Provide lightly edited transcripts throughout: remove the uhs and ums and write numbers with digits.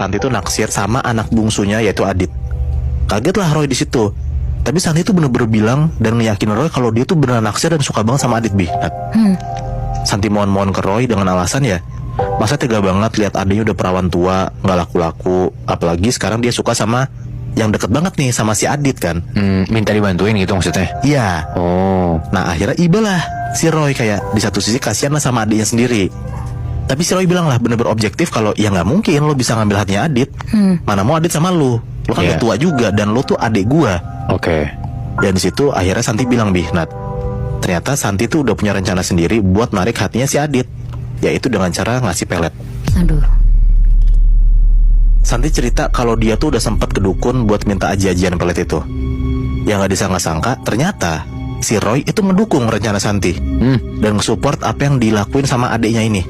Santi tuh naksir sama anak bungsunya yaitu Adit. Kagetlah Roy di situ. Tapi Santi tuh bener-bener bilang dan ngeyakinin Roy kalau dia tuh beneran naksir dan suka banget sama Adit, Bi. Santi mohon-mohon ke Roy dengan alasan ya, masa tega banget lihat adiknya udah perawan tua, nggak laku-laku, apalagi sekarang dia suka sama yang deket banget nih sama si Adit kan. Minta dibantuin gitu maksudnya? Iya. Oh. Nah akhirnya ibalah si Roy kayak di satu sisi kasihan lah sama adiknya sendiri. Tapi si Roy bilang lah bener-bener objektif kalau ya nggak mungkin lo bisa ngambil hatinya Adit. Mana mau Adit sama lo kan udah tua juga dan lo tuh adik gua. Oke. Dan di situ akhirnya Santi bilang, Bi, Nat, ternyata Santi tuh udah punya rencana sendiri buat narik hatinya si Adit, yaitu dengan cara ngasih pelet. Aduh. Santi cerita kalau dia tuh udah sempat ke dukun buat minta aji-ajian pelet itu. Yang gak disangka-sangka, ternyata si Roy itu mendukung rencana Santi dan nge-support apa yang dilakuin sama adiknya ini.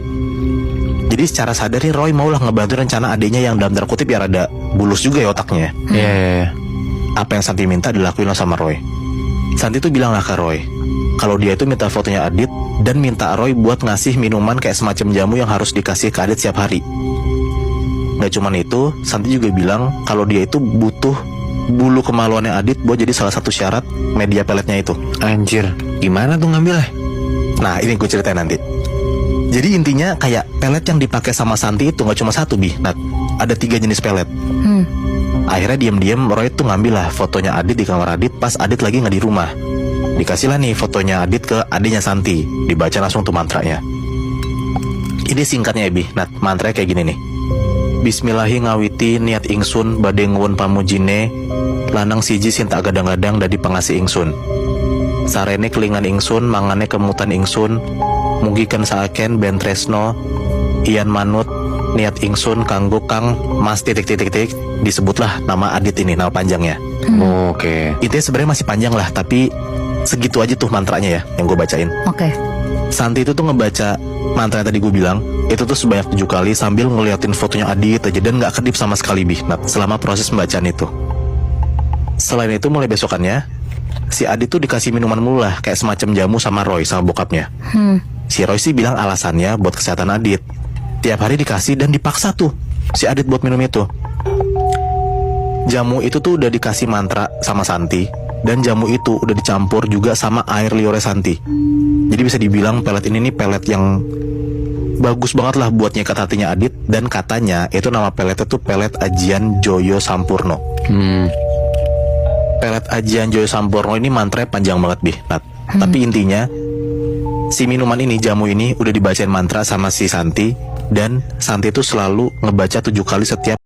Jadi secara sadar nih Roy maulah ngebantu rencana adiknya yang dalam tanda kutip ya rada bulus juga ya otaknya. Iya. Apa yang Santi minta dilakuin lah sama Roy. Santi tuh bilang lah ke Roy kalau dia itu minta fotonya Adit dan minta Roy buat ngasih minuman kayak semacam jamu yang harus dikasih ke Adit setiap hari. Gak cuman itu, Santi juga bilang kalau dia itu butuh bulu kemaluannya Adit buat jadi salah satu syarat media peletnya itu. Anjir, gimana tuh ngambilnya? Nah ini gue ceritain nanti. Jadi intinya kayak pelet yang dipakai sama Santi itu gak cuma satu, Bi, Nat. Ada 3 jenis pelet. Akhirnya diam-diam Roy tuh ngambil lah fotonya Adit di kamar Adit pas Adit lagi gak di rumah. Dikasih lah nih fotonya Adit ke adiknya Santi. Dibaca langsung tuh mantranya. Ini singkatnya ya, Bi, Nat. Mantranya kayak gini nih. Bismillahi ngawiti niat ingsun badhe nguwun pamujine lanang siji sing tak gadang-gadang dadi pangasih ingsun. Sarene kelingan ingsun mangane kemutan ingsun mugiken saaken ben tresno iyan manut niat ingsun kanggo kang mas titik-titik disebutlah nama Adit ini, nama panjangnya. Oke. Intinya sebenarnya masih panjang lah, tapi segitu aja tuh mantranya ya yang gue bacain. Oke. Santi itu tuh ngebaca mantra yang tadi gue bilang itu tuh sebanyak 7 kali sambil ngeliatin fotonya Adit aja dan gak kedip sama sekali, Bi, Nat, selama proses pembacaan itu. Selain itu mulai besokannya si Adit tuh dikasih minuman mulu lah kayak semacam jamu sama Roy sama bokapnya. Si Roy sih bilang alasannya buat kesehatan Adit. Tiap hari dikasih dan dipaksa tuh si Adit buat minum itu. Jamu itu tuh udah dikasih mantra sama Santi dan jamu itu udah dicampur juga sama air liurnya Santi. Jadi bisa dibilang pelet ini nih pelet yang bagus banget lah buat nyikat hatinya Adit. Dan katanya itu nama peletnya tuh pelet ajian Joyo Sampurno. Pelet ajian Joyo Sampurno ini mantranya panjang banget, Bi, Nat. Tapi intinya si minuman ini, jamu ini udah dibacain mantra sama si Santi. Dan Santi tuh selalu ngebaca 7 kali setiap